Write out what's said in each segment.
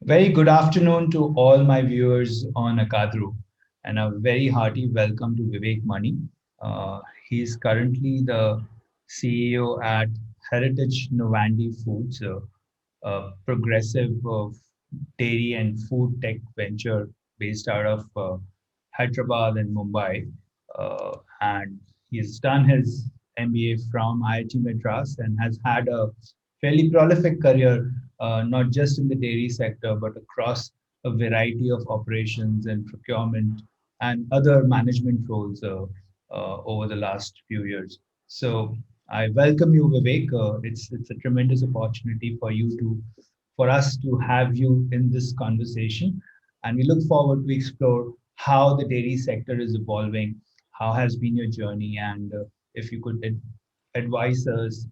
Very good afternoon to all my viewers on Akadru, and a very hearty welcome to Vivek Mani. He is currently the CEO at Heritage Novandi Foods, a progressive dairy and food tech venture based out of Hyderabad and Mumbai. And he's done his MBA from IIT Madras and has had a fairly prolific career, not just in the dairy sector, but across a variety of operations and procurement and other management roles over the last few years. So I welcome you, Vivek. It's a tremendous opportunity for us to have you in this conversation, and we look forward to explore how the dairy sector is evolving, how has been your journey, and if you could advise us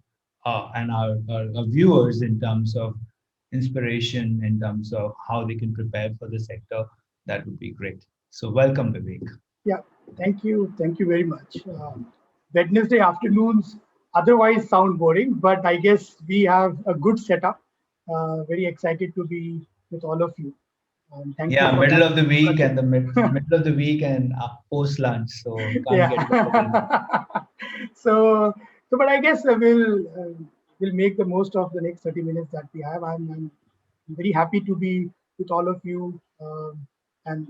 and our viewers in terms of inspiration, in terms of how they can prepare for the sector, that would be great. So welcome, Vivek. Yeah, thank you. Thank you very much. Wednesday afternoons otherwise sound boring, but I guess we have a good setup. Very excited to be with all of you. Thank you Yeah, for middle that of the week and introduction. the middle of the week and post lunch, so can't Yeah. get better than that. But I guess we'll make the most of the next 30 minutes that we have. I'm very happy to be with all of you, and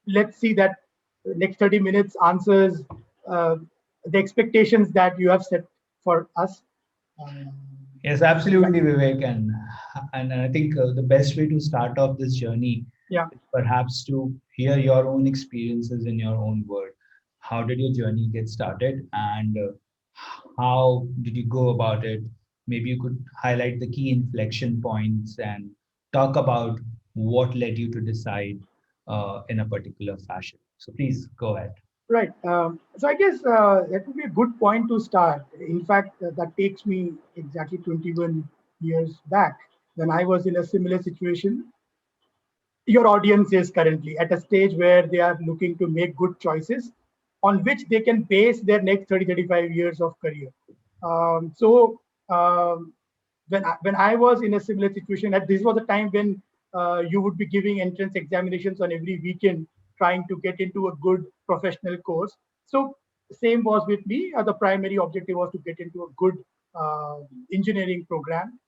let's see that the next 30 minutes answers uh, the expectations that you have set for us. Um, Yes, yeah, absolutely, Vivek, and I think the best way to start off this journey yeah, is perhaps to hear your own experiences in your own word. How did your journey get started, and how did you go about it? Maybe you could highlight the key inflection points and talk about what led you to decide in a particular fashion. So please go ahead. right. So I guess that would be a good point to start. In fact, that takes me exactly 21 years back when I was in a similar situation. Your audience is currently at a stage where they are looking to make good choices on which they can base their next 30, 35 years of career. So when I was in a similar situation, and this was a time when you would be giving entrance examinations on every weekend, trying to get into a good professional course. So same was with me. The primary objective was to get into a good uh, engineering program.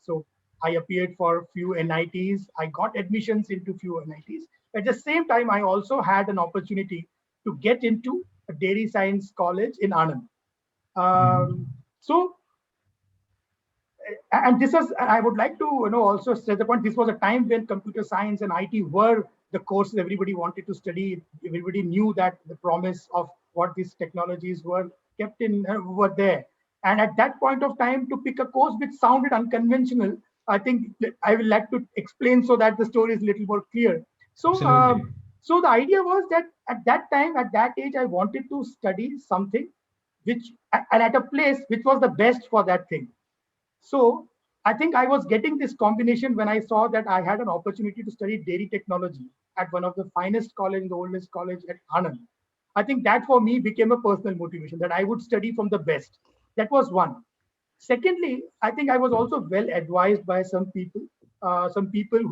So I appeared for a few NITs. I got admissions into few NITs. At the same time, I also had an opportunity to get into a dairy science college in Anand. Um, Mhm. so and this is, I would like to also stress the point, this was a time when computer science and IT were the courses everybody wanted to study. Everybody knew that the promise of what these technologies were kept in were there. And at that point of time, to pick a course which sounded unconventional, I think I will like to explain so that the story is a little more clear. So Absolutely. so the idea was that at that time, at that age, I wanted to study something which, and at a place which was the best for that thing. So I think I was getting this combination when I saw that I had an opportunity to study dairy technology at one of the finest college, the oldest college at Anand. I think that for me became a personal motivation that I would study from the best. That was one. Secondly, I think I was also well advised by some people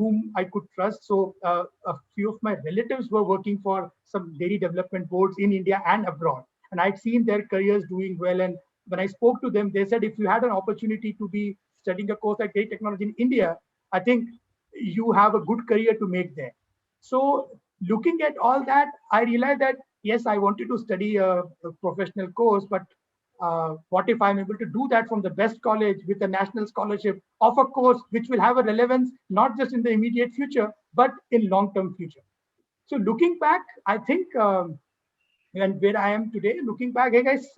whom I could trust. So a few of my relatives were working for some dairy development boards in India and abroad, and I'd seen their careers doing well. And when I spoke to them, they said if you had an opportunity to be studying a course like dairy technology in India, I think you have a good career to make there. So looking at all that, I realized that yes, I wanted to study a professional course, but what if I'm able to do that from the best college with a national scholarship of a course which will have a relevance not just in the immediate future but in long-term future. So looking back, I think and where I am today, looking back,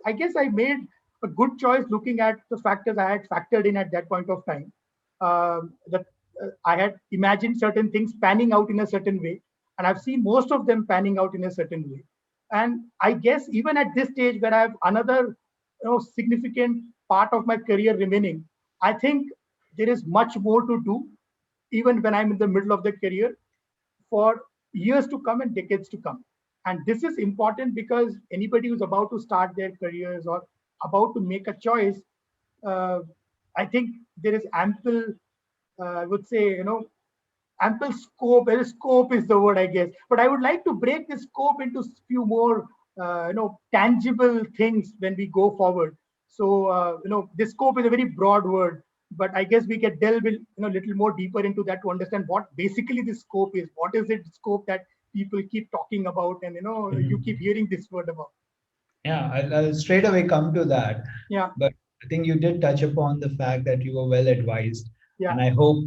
I guess I made a good choice looking at the factors I had factored in at that point of time. That I had imagined certain things panning out in a certain way, and I've seen most of them panning out in a certain way. And I guess even at this stage where I have another significant part of my career remaining, I think there is much more to do even when I'm in the middle of the career for years to come and decades to come. And this is important because anybody who's about to start their careers or about to make a choice, uh, I think there is ample, I would say, ample scope. Scope is the word, I guess. But I would like to break this scope into few more, tangible things when we go forward. So, this scope is a very broad word, but I guess we can delve in, little more deeper into that to understand what basically the scope is. What is it scope that people keep talking about, and you keep Mhm. hearing this word about? Yeah, I'll straight away come to that. Yeah, But I think you did touch upon the fact that you were well advised, yeah, and I hope,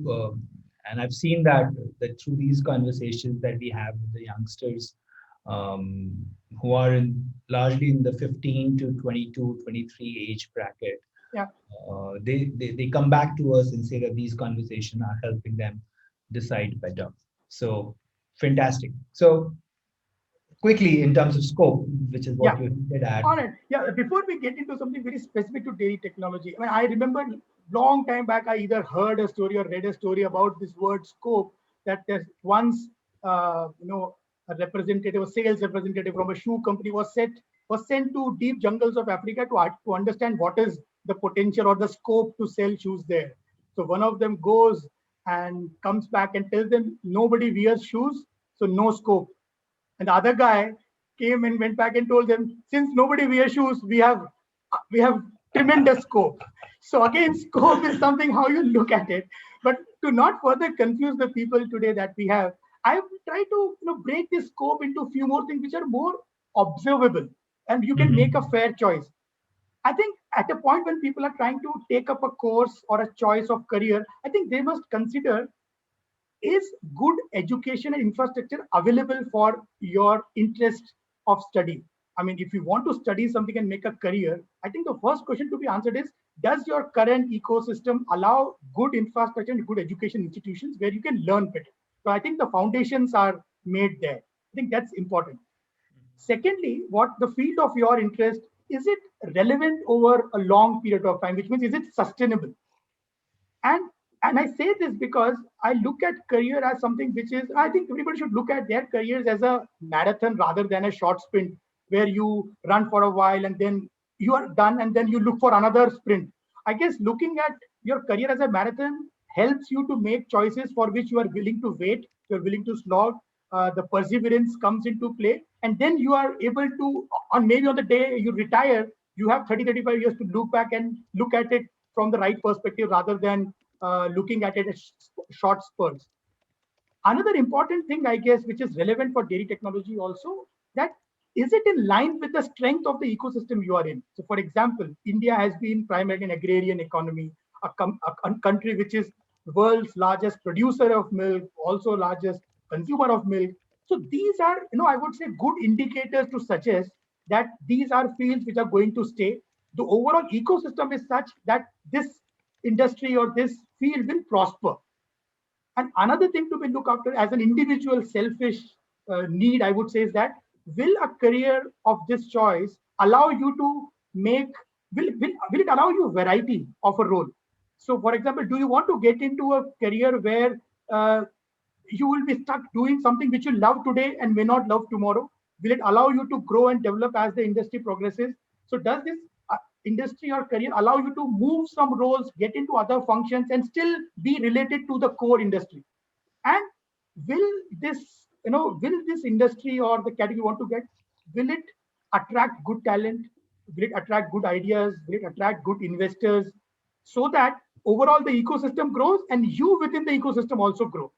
and I've seen that through these conversations that we have with the youngsters, who are largely in the 15 to 22, 23 age bracket, yeah. they come back to us and say that these conversations are helping them decide better. So fantastic. So quickly, in terms of scope, which is Yeah. what you hinted at. All right. Yeah. Before we get into something very specific to dairy technology, I mean, I remember long time back, I either heard a story or read a story about this word scope, that there's once, a representative, a sales representative from a shoe company was sent to deep jungles of Africa to understand what is the potential or the scope to sell shoes there. So one of them goes and comes back and tells them nobody wears shoes, so no scope. And the other guy came and went back and told them, since nobody wears shoes, we have tremendous scope. So again, scope is something how you look at it. But to not further confuse the people today that we have, I try to break this scope into a few more things which are more observable, and you can make a Mhm. fair choice. I think at a point when people are trying to take up a course or a choice of career, I think they must consider, is good education and infrastructure available for your interest of study? I mean, if you want to study something and make a career, I think the first question to be answered is, does your current ecosystem allow good infrastructure and good education institutions where you can learn better? So I think the foundations are made there. I think that's important. Secondly, what the field of your interest, is it relevant over a long period of time, which means is it sustainable? And and I say this because I look at career as something which is, I think everybody should look at their careers as a marathon rather than a short sprint where you run for a while and then you are done and then you look for another sprint. I guess looking at your career as a marathon helps you to make choices for which you are willing to wait, you're willing to slog. The perseverance comes into play, and then you are able to, on maybe on the day you retire, you have 30-35 years to look back and look at it from the right perspective rather than looking at it as short spurts. Another important thing, I guess, which is relevant for dairy technology also, that is it in line with the strength of the ecosystem you are in? So, for example, India has been primarily an agrarian economy, a country which is the world's largest producer of milk, also largest consumer of milk. So these are, I would say, good indicators to suggest that these are fields which are going to stay. The overall ecosystem is such that this industry or this field will prosper. And another thing to be looked after as an individual selfish need, I would say, is that will a career of this choice allow you to make, will it allow you variety of a role? So, for example, do you want to get into a career where you will be stuck doing something which you love today and may not love tomorrow? Will it allow you to grow and develop as the industry progresses? So, does this industry or career allow you to move some roles, get into other functions, and still be related to the core industry? And will will this industry or the category you want to get, will it attract good talent? Will it attract good ideas? Will it attract good investors? So that overall the ecosystem grows and you within the ecosystem also grow.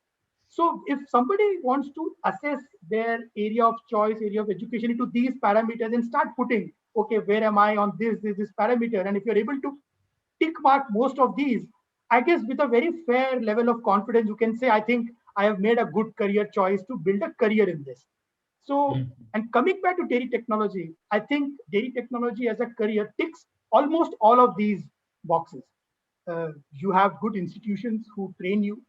So if somebody wants to assess their area of choice, area of education into these parameters and start putting, okay, where am I on this parameter? And if you're able to tick mark most of these, I guess with a very fair level of confidence, you can say, I think I have made a good career choice to build a career in this. So, Mhm. and coming back to dairy technology, I think dairy technology as a career ticks almost all of these boxes. You have good institutions who train you.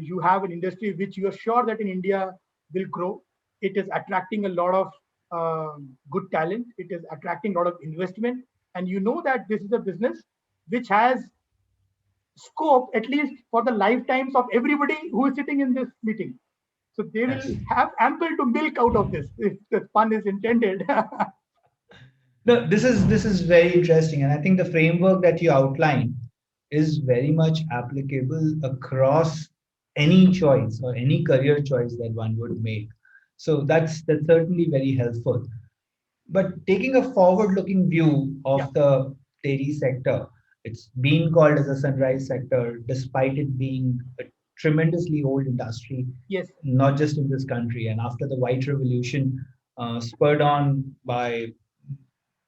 You have an industry which you are sure that in India will grow. It is attracting a lot of good talent. It is attracting a lot of investment. And you know that this is a business which has scope at least for the lifetimes of everybody who is sitting in this meeting. So they will Yes. have ample to milk out of this, if the pun is intended. No, this is very interesting, and I think the framework that you outline is very much applicable across any choice or any career choice that one would make. So that's certainly very helpful. But taking a forward-looking view Yeah. of the dairy sector, it's been called as a sunrise sector, despite it being a tremendously old industry, Yes. not just in this country. And after the White Revolution, spurred on by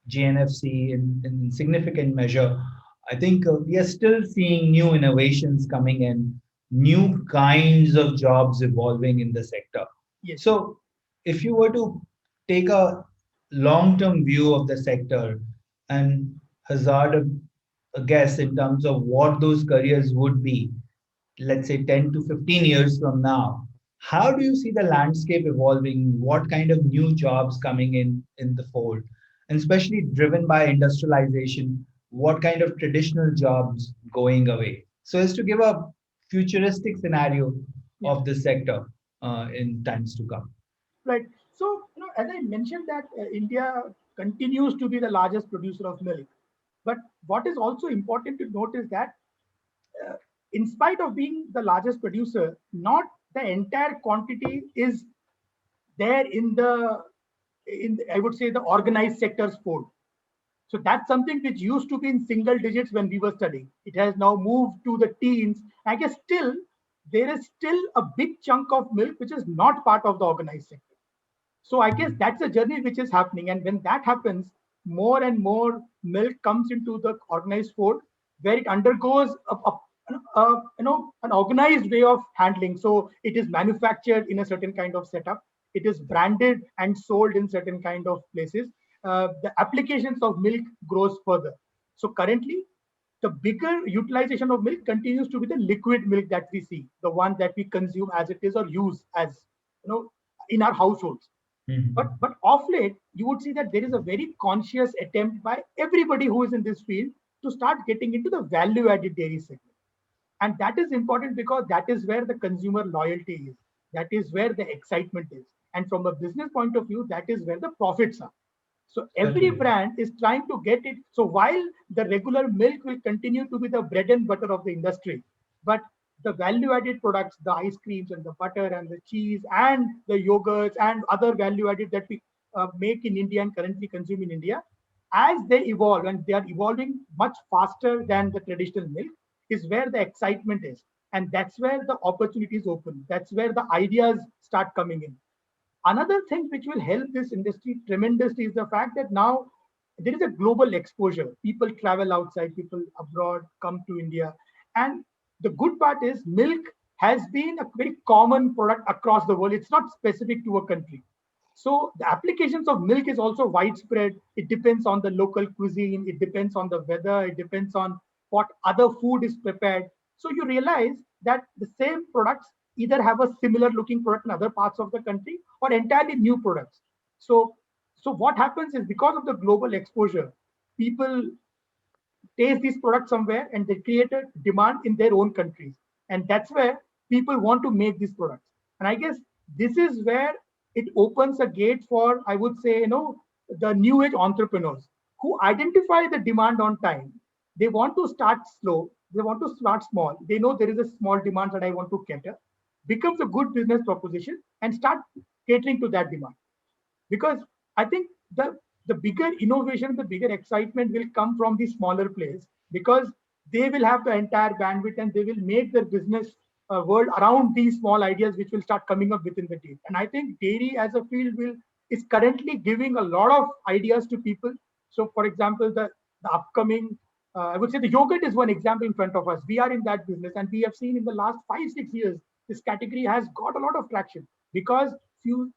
GNFC in significant measure, I think we are still seeing new innovations coming in, new kinds of jobs evolving in the sector. Yes. So, if you were to take a long term view of the sector and hazard a guess in terms of what those careers would be, let's say 10 to 15 years from now, how do you see the landscape evolving? What kind of new jobs coming in the fold? And especially driven by industrialization, what kind of traditional jobs going away? So as to give a futuristic scenario Yeah. of this sector in times to come. Right. So, as I mentioned that India continues to be the largest producer of milk. But what is also important to note is that uh, in spite of being the largest producer, not the entire quantity is there I would say the organized sector's fold. So that's something which used to be in single digits when we were studying. It has now moved to the teens. I guess still there is still a big chunk of milk which is not part of the organized sector. So I guess that's a journey which is happening. And when that happens, more and more milk comes into the organized fold where it undergoes an organized way of handling. So it is manufactured in a certain kind of setup. It is branded and sold in certain kind of places. The applications of milk grows further. So currently, the bigger utilization of milk continues to be the liquid milk that we see, the one that we consume as it is or use as in our households. But Mhm. but of late, you would see that there is a very conscious attempt by everybody who is in this field to start getting into the value-added dairy segment. And that is important because that is where the consumer loyalty is. That is where the excitement is. And from a business point of view, that is where the profits are. So every Certainly. brand is trying to get it. So while the regular milk will continue to be the bread and butter of the industry, but the value added products, the ice creams and the butter and the cheese and the yogurts and other value added that we make in India and currently consume in India, as they evolve and they are evolving much faster than the traditional milk, is where the excitement is. And that's where the opportunities open. That's where the ideas start coming in. Another thing which will help this industry tremendously is the fact that now there is a global exposure. People travel outside, people abroad come to India. And the good part is milk has been a very common product across the world. It's not specific to a country. So the applications of milk is also widespread. It depends on the local cuisine, it depends on the weather, it depends on what other food is prepared. So you realize that the same products either have a similar looking product in other parts of the country or entirely new products. So so what happens is because of the global exposure, people taste these products somewhere and they create a demand in their own countries. And that's where people want to make these products. And I guess this is where it opens a gate for, I would say, the new age entrepreneurs who identify the demand on time. They want to start slow, they want to start small. They know there is a small demand that I want to cater, becomes a good business proposition and start catering to that demand. Because I think the bigger innovation, the bigger excitement will come from the smaller players because they will have the entire bandwidth and they will make their business world around these small ideas which will start coming up within the team. And I think dairy as a field will is currently giving a lot of ideas to people. So, for example, the upcoming I would say the yogurt is one example in front of us. We are in that business, and we have seen in the last 5 6 years this category has got a lot of traction because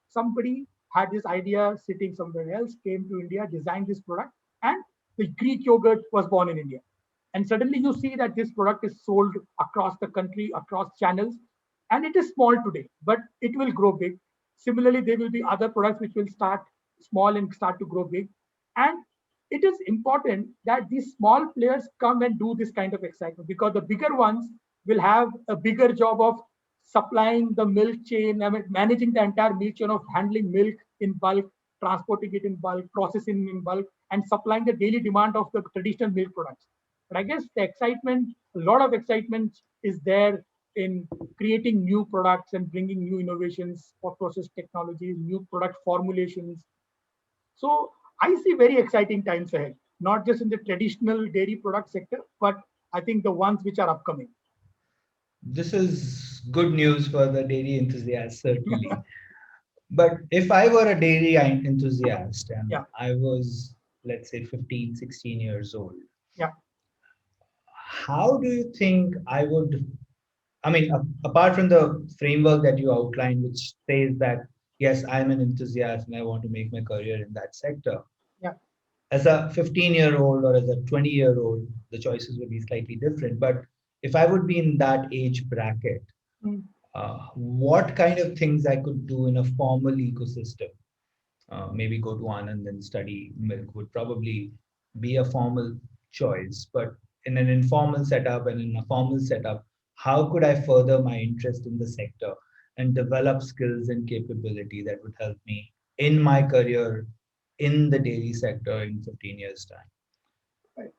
somebody had this idea sitting somewhere else, came to India, designed this product, and the Greek yogurt was born in India. And suddenly you see that this product is sold across the country, across channels, and it is small today, but it will grow big. Similarly, there will be other products which will start small and start to grow big. And it is important that these small players come and do this kind of excitement because the bigger ones will have a bigger job of supplying the milk chain, I mean, managing the entire milk chain of handling milk in bulk, transporting it in bulk, processing in bulk, and supplying the daily demand of the traditional milk products. But I guess the excitement, a lot of excitement is there in creating new products and bringing new innovations for process technologies, new product formulations. So I see very exciting times ahead, not just in the traditional dairy product sector, but I think the ones which are upcoming. This is good news for the dairy enthusiast, certainly. But if I were a dairy enthusiast and Yeah, I was, let's say, 15, 16 years old, yeah. how do you think I would? I mean, apart from the framework that you outlined, which says that, yes, I'm an enthusiast and I want to make my career in that sector, Yeah. as a 15-year-old or as a 20-year-old, the choices would be slightly different. But if I would be in that age bracket, Mm. what kind of things I could do in a formal ecosystem? Maybe go to Anand and study milk would probably be a formal choice. But in an informal setup and in a formal setup, how could I further my interest in the sector and develop skills and capability that would help me in my career in the dairy sector in 15 years' time? Right.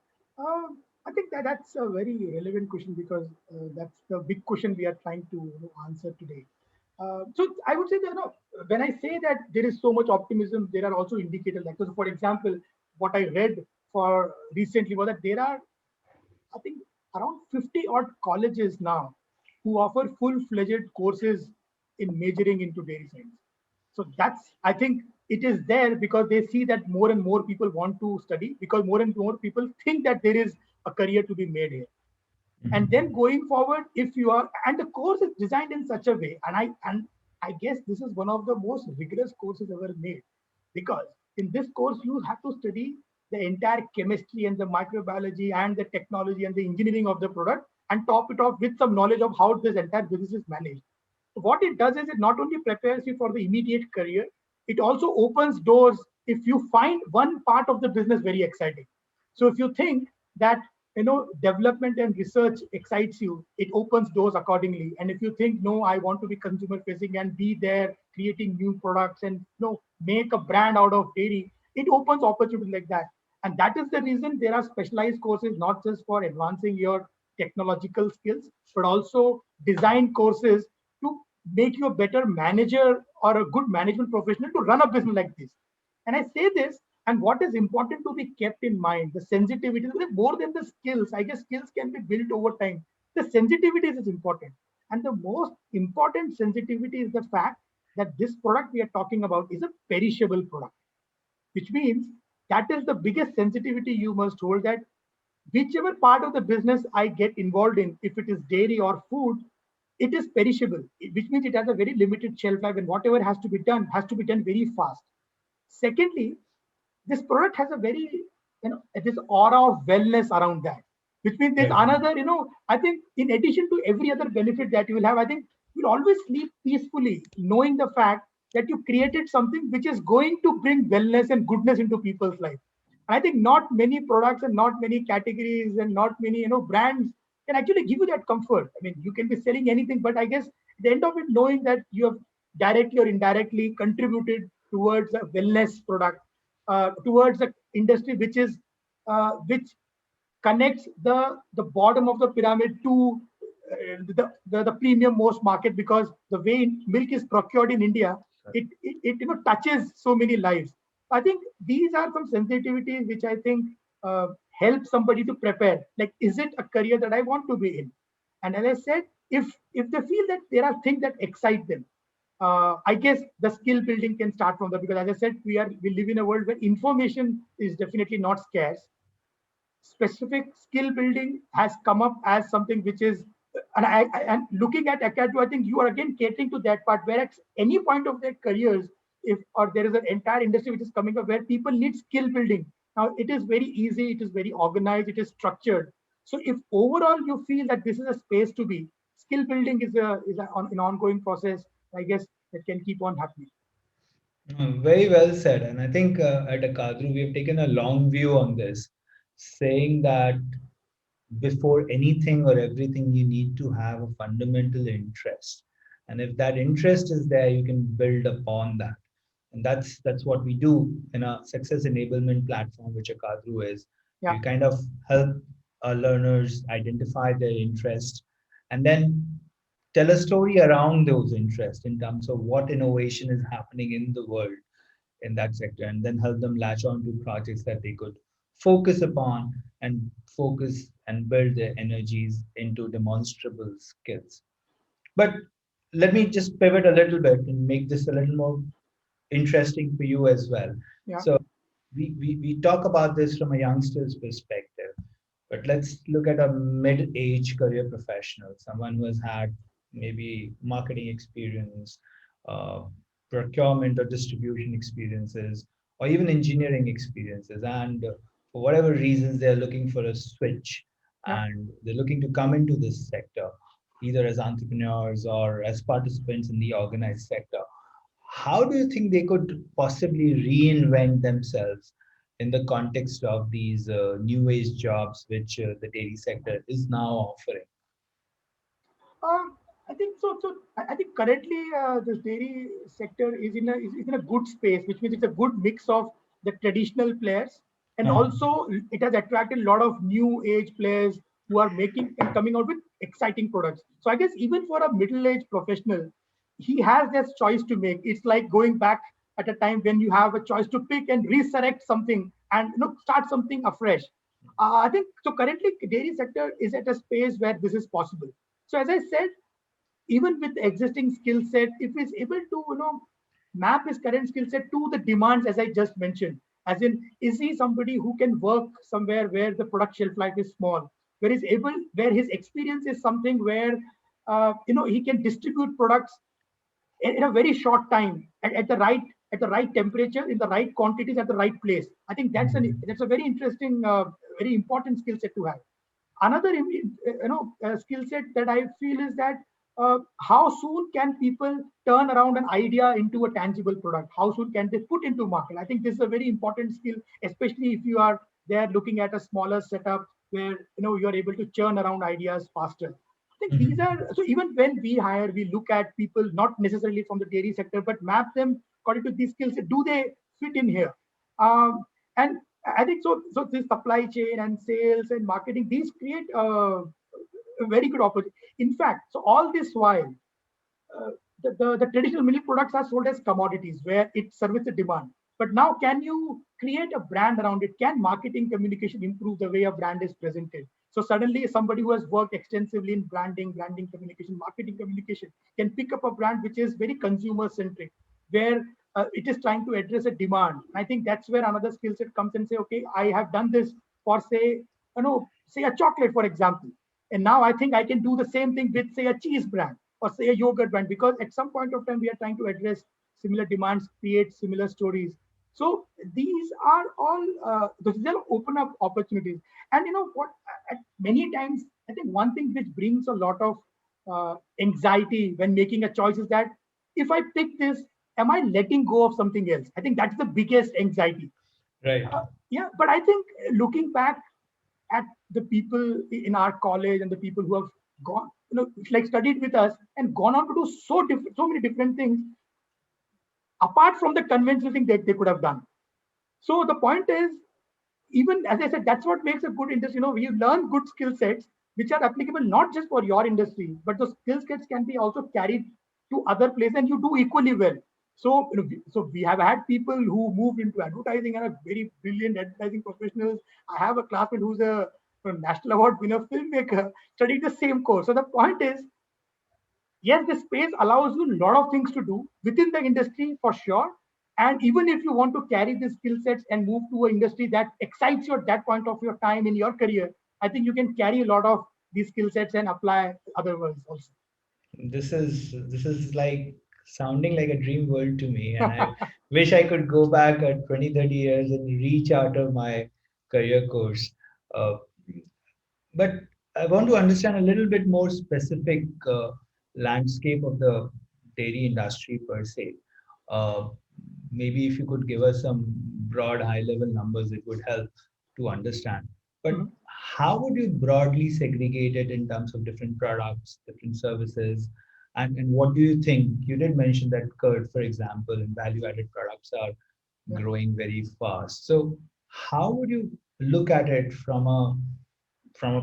I think that that's a very relevant question because that's the big question we are trying to answer today. So I would say that when I say that there is so much optimism, there are also indicators. Like, so for example, what I read for recently was that there are, I think, around 50 odd colleges now who offer full-fledged courses in majoring into dairy science. So that's, I think it is there because they see that more and more people want to study because more and more people think that there is a career to be made here. And Mhm. then going forward, if you are, and the course is designed in such a way, and I guess this is one of the most rigorous courses ever made because in this course you have to study the entire chemistry and the microbiology and the technology and the engineering of the product and top it off with some knowledge of how this entire business is managed. What it does is it not only prepares you for the immediate career, it also opens doors if you find one part of the business very exciting. So if you think that development and research excites you, it opens doors accordingly. And if you think no, I want to be consumer facing and be there creating new products and make a brand out of dairy, it opens opportunities like that. And that is the reason there are specialized courses not just for advancing your technological skills but also design courses to make you a better manager or a good management professional to run a business like this. And I say this, and what is important to be kept in mind, the sensitivity, more than the skills. I guess skills can be built over time. The sensitivity is important. And the most important sensitivity is the fact that this product we are talking about is a perishable product, which means that is the biggest sensitivity you must hold that whichever part of the business I get involved in, if it is dairy or food, it is perishable, which means it has a very limited shelf life and whatever has to be done very fast. Secondly, this product has a very, this aura of wellness around that, which means there's Definitely. another, I think in addition to every other benefit that you will have, I think you'll always sleep peacefully knowing the fact that you created something which is going to bring wellness and goodness into people's life. I think not many products and not many categories and not many, brands can actually give you that comfort. I mean, you can be selling anything, but I guess at the end of it, knowing that you have directly or indirectly contributed towards a wellness product, towards the industry which connects the bottom of the pyramid to the premium most market because the way milk is procured in India, it touches so many lives. I think these are some sensitivities which I think help somebody to prepare. Like, is it a career that I want to be in? And as I said, if they feel that there are things that excite them, I guess the skill building can start from that because, as I said, we live in a world where information is definitely not scarce. Specific skill building has come up as something which is, and looking at Academy, I think you are again catering to that part where at any point of their careers, if or there is an entire industry which is coming up where people need skill building. Now it is very easy, it is very organized, it is structured. So if overall you feel that this is a space to be, skill building is an ongoing process. I guess that can keep on happening. Very well said. And I think at Akadru, we have taken a long view on this, saying that before anything or everything, you need to have a fundamental interest. And if that interest is there, you can build upon that. And that's what we do in a success enablement platform, which Akadru is. Yeah. We kind of help our learners identify their interest and then tell a story around those interests in terms of what innovation is happening in the world in that sector, and then help them latch on to projects that they could focus upon and focus and build their energies into demonstrable skills. But let me just pivot a little bit and make this a little more interesting for you as well. Yeah. So we talk about this from a youngster's perspective, but let's look at a mid-age career professional, someone who has had maybe marketing experience, uh, procurement or distribution experiences, or even engineering experiences. And for whatever reasons, they're looking for a switch Yeah. and they're looking to come into this sector, either as entrepreneurs or as participants in the organized sector. How do you think they could possibly reinvent themselves in the context of these new age jobs which the dairy sector is now offering? I think so. I think currently the dairy sector is in a good space, which means it's a good mix of the traditional players, and Uh-huh. also it has attracted a lot of new age players who are making and coming out with exciting products. So I guess even for a middle-aged professional, he has this choice to make. It's like going back at a time when you have a choice to pick and resurrect something and start something afresh. I think so. Currently, dairy sector is at a space where this is possible. So as I said, even with the existing skill set, if he's able to, map his current skill set to the demands, as I just mentioned, as in, is he somebody who can work somewhere where the product shelf life is small, where his experience is something where, he can distribute products in a very short time at the right temperature in the right quantities at the right place. I think Mhm. that's a very interesting, very important skill set to have. Another skill set that I feel is that how soon can people turn around an idea into a tangible product? How soon can they put into market? I think this is a very important skill, especially if you are there looking at a smaller setup where you are able to churn around ideas faster. I think these Mhm. are, so even when we hire, we look at people not necessarily from the dairy sector, but map them according to these skills. Do they fit in here? And I think so. So the supply chain and sales and marketing, these create a very good opportunity. In fact, so all this while, uh, the traditional milk products are sold as commodities where it serves the demand. But now, can you create a brand around it? Can marketing communication improve the way a brand is presented? So suddenly, somebody who has worked extensively in branding communication, marketing communication, can pick up a brand which is very consumer centric, where it is trying to address a demand. I think that's where another skill set comes and say, okay, I have done this for say a chocolate, for example, and now I think I can do the same thing with say a cheese brand or say a yogurt brand, because at some point of time we are trying to address similar demands, create similar stories. So these are all they'll open up opportunities. And you know what? Many times, I think one thing which brings a lot of anxiety when making a choice is that if I pick this, am I letting go of something else? I think that's the biggest anxiety. Right. Yeah, but I think looking back at the people in our college and the people who have gone, like studied with us and gone on to do so many different things apart from the conventional thing that they could have done. So the point is, even as I said, that's what makes a good industry. You learn good skill sets which are applicable not just for your industry, but those skill sets can be also carried to other places and you do equally well. So, so we have had people who moved into advertising and are very brilliant advertising professionals. I have a classmate who's a national award winner filmmaker studied the same course. So the point is, yes, the space allows you a lot of things to do within the industry for sure. And even if you want to carry these skill sets and move to an industry that excites you at that point of your time in your career, I think you can carry a lot of these skill sets and apply other worlds also. This is like sounding like a dream world to me, and I wish I could go back at 20, 30 years and reach out of my career course. Uh, but I want to understand a little bit more specific landscape of the dairy industry per se. Uh, Maybe if you could give us some broad high level numbers, it would help to understand. But Mhm. how would you broadly segregate it in terms of different products, different services? And what do you think? You did mention that curd, for example, and value added products are Yeah. growing very fast. So how would you look at it from a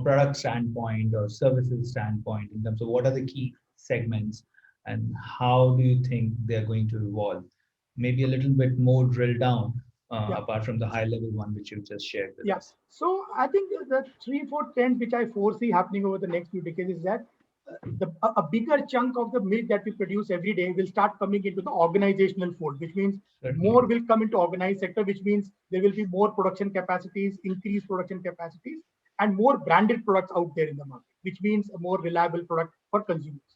product standpoint or services standpoint in terms of what are the key segments, and how do you think they're going to evolve? Maybe a little bit more drill down, Yeah. apart from the high level one which you just shared with Yeah. us. So I think the three, four trends which I foresee happening over the next few decades is that a bigger chunk of the milk that we produce every day will start coming into the organizational fold, which means Certainly. more will come into organized sector, which means there will be more production capacities, increased production capacities, and more branded products out there in the market, which means a more reliable product for consumers.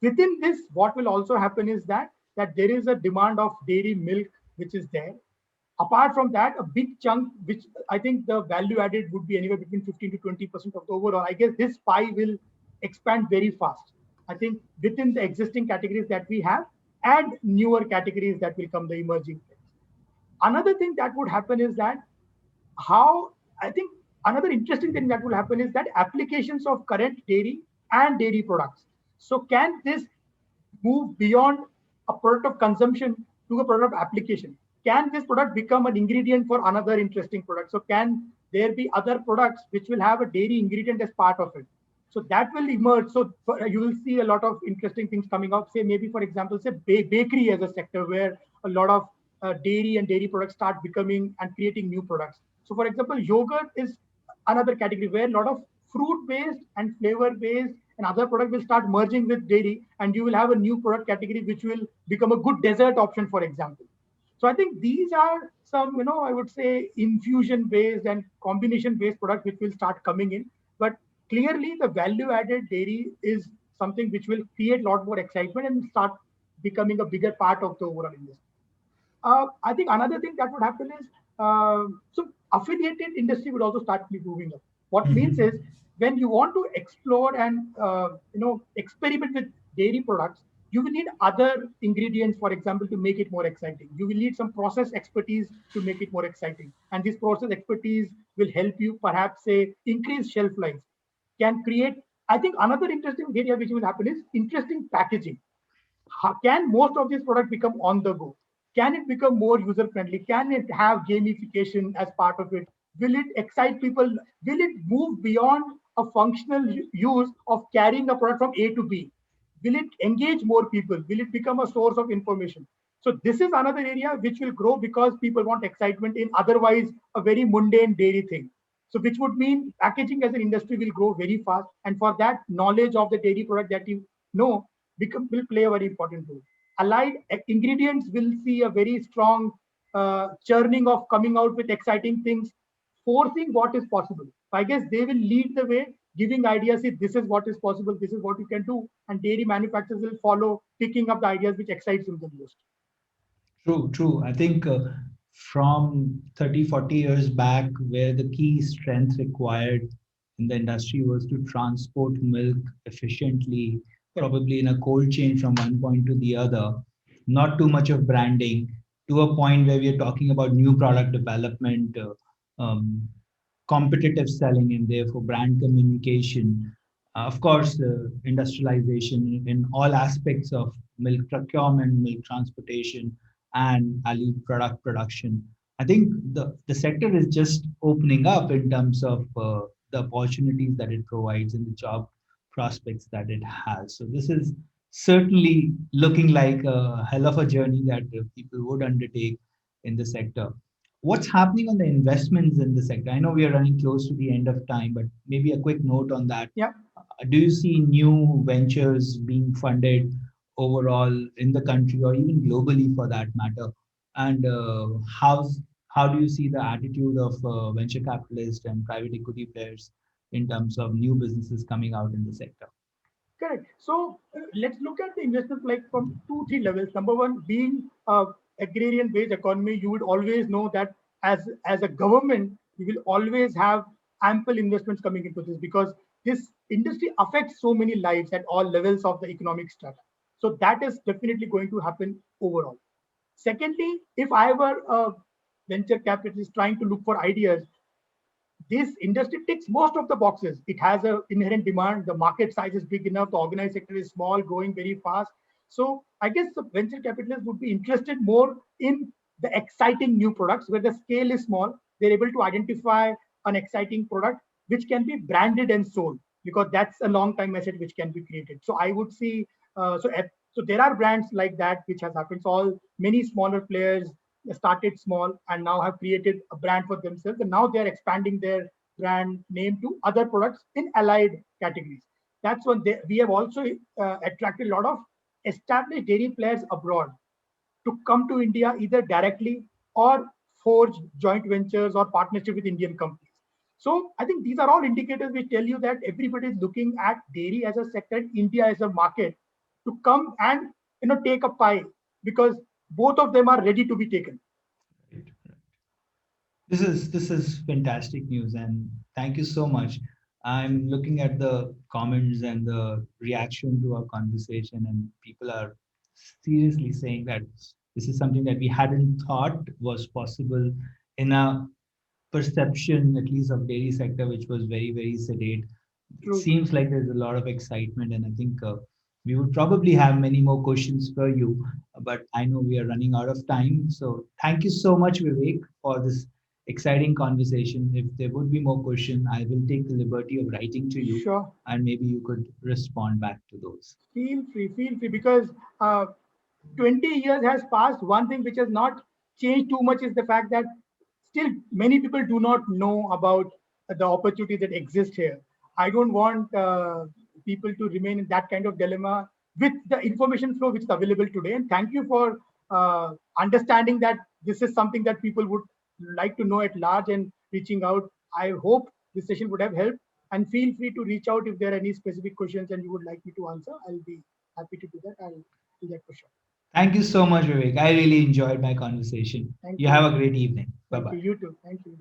Within this, what will also happen is that there is a demand of dairy milk which is there. Apart from that, a big chunk, which I think the value added would be anywhere between 15 to 20% of the overall. I guess this pie will expand very fast. I think within the existing categories that we have and newer categories that will come, the emerging trends. Another thing that would happen is that how I think another interesting thing that will happen is that applications of current dairy and dairy products. So can this move beyond a product of consumption to a product of application? Can this product become an ingredient for another interesting product? So can there be other products which will have a dairy ingredient as part of it? So that will emerge. So you will see a lot of interesting things coming out. Say maybe, for example, say bakery as a sector where a lot of dairy and dairy products start becoming and creating new products. So, for example, yogurt is another category where a lot of fruit-based and flavor-based and other product will start merging with dairy, and you will have a new product category which will become a good dessert option, for example. So I think these are some, I would say infusion-based and combination-based products which will start coming in. But clearly, the value-added dairy is something which will create a lot more excitement and start becoming a bigger part of the overall industry. I think another thing that would happen is so affiliated industry would also start moving up. What means is Mhm. when you want to explore and experiment with dairy products, you will need other ingredients, for example, to make it more exciting. You will need some process expertise to make it more exciting, and this process expertise will help you perhaps say increase shelf life, can create. I think another interesting area which will happen is interesting packaging. Can most of these products become on the go? Can it become more user friendly? Can it have gamification as part of it? Will it excite people? Will it move beyond a functional use of carrying a product from A to B? Will it engage more people? Will it become a source of information? So this is another area which will grow because people want excitement in otherwise a very mundane dairy thing. So which would mean packaging as an industry will grow very fast. And for that, knowledge of the dairy product that you know will play a very important role. Allied ingredients will see a very strong churning of coming out with exciting things, forcing what is possible. So I guess they will lead the way, giving ideas. See, this is what is possible. This is what you can do, and dairy manufacturers will follow, picking up the ideas which excites them the most. True, true. I think from 30, 40 years back, where the key strength required in the industry was to transport milk efficiently, Correct. probably in a cold chain from one point to the other, not too much of branding, to a point where we are talking about new product development, competitive selling, and therefore brand communication. Of course, industrialization in all aspects of milk procurement, milk transportation, and value product production. I think the sector is just opening up in terms of the opportunities that it provides and the job prospects that it has. So this is certainly looking like a hell of a journey that people would undertake in the sector. What's happening on the investments in the sector? I know we are running close to the end of time, but maybe a quick note on that. Yeah. Do you see new ventures being funded overall in the country or even globally for that matter? And how do you see the attitude of venture capitalists and private equity players in terms of new businesses coming out in the sector? Correct. So let's look at the investments like from two, three levels. Number one, being agrarian-based economy, you would always know that as a government, you will always have ample investments coming into this because this industry affects so many lives at all levels of the economic strata. So that is definitely going to happen overall. Secondly, if I were a venture capitalist trying to look for ideas, this industry ticks most of the boxes. It has an inherent demand. The market size is big enough. The organized sector is small, growing very fast. So I guess the venture capitalists would be interested more in the exciting new products where the scale is small. They're able to identify an exciting product which can be branded and sold. because that's a long time message which can be created. So I would see, so there are brands like that which has happened. So all many smaller players started small and now have created a brand for themselves, and now they're expanding their brand name to other products in allied categories. That's when we have also attracted a lot of established dairy players abroad to come to India either directly or forge joint ventures or partnership with Indian companies. So I think these are all indicators which tell you that everybody is looking at dairy as a sector, India as a market, to come and take a pie, because both of them are ready to be taken. Right, right. This is fantastic news, and thank you so much. I'm looking at the comments and the reaction to our conversation, and people are seriously saying that this is something that we hadn't thought was possible in a perception, at least of dairy sector, which was very, very sedate. It True. seems like there's a lot of excitement, and I think we would probably have many more questions for you, but I know we are running out of time. So thank you so much, Vivek, for this exciting conversation. If there would be more questions, I will take the liberty of writing to you, Sure. and maybe you could respond back to those. Feel free, because 20 years has passed. One thing which has not changed too much is the fact that still many people do not know about the opportunities that exist here. I don't want people to remain in that kind of dilemma with the information flow which is available today. And thank you for understanding that this is something that people would like to know at large and reaching out. I hope this session would have helped. And feel free to reach out if there are any specific questions and you would like me to answer. I'll be happy to do that. I'll do that for sure. Thank you so much, Vivek. I really enjoyed my conversation. Thank You you. have a great evening. Bye Thank you. bye. You too. Thank you.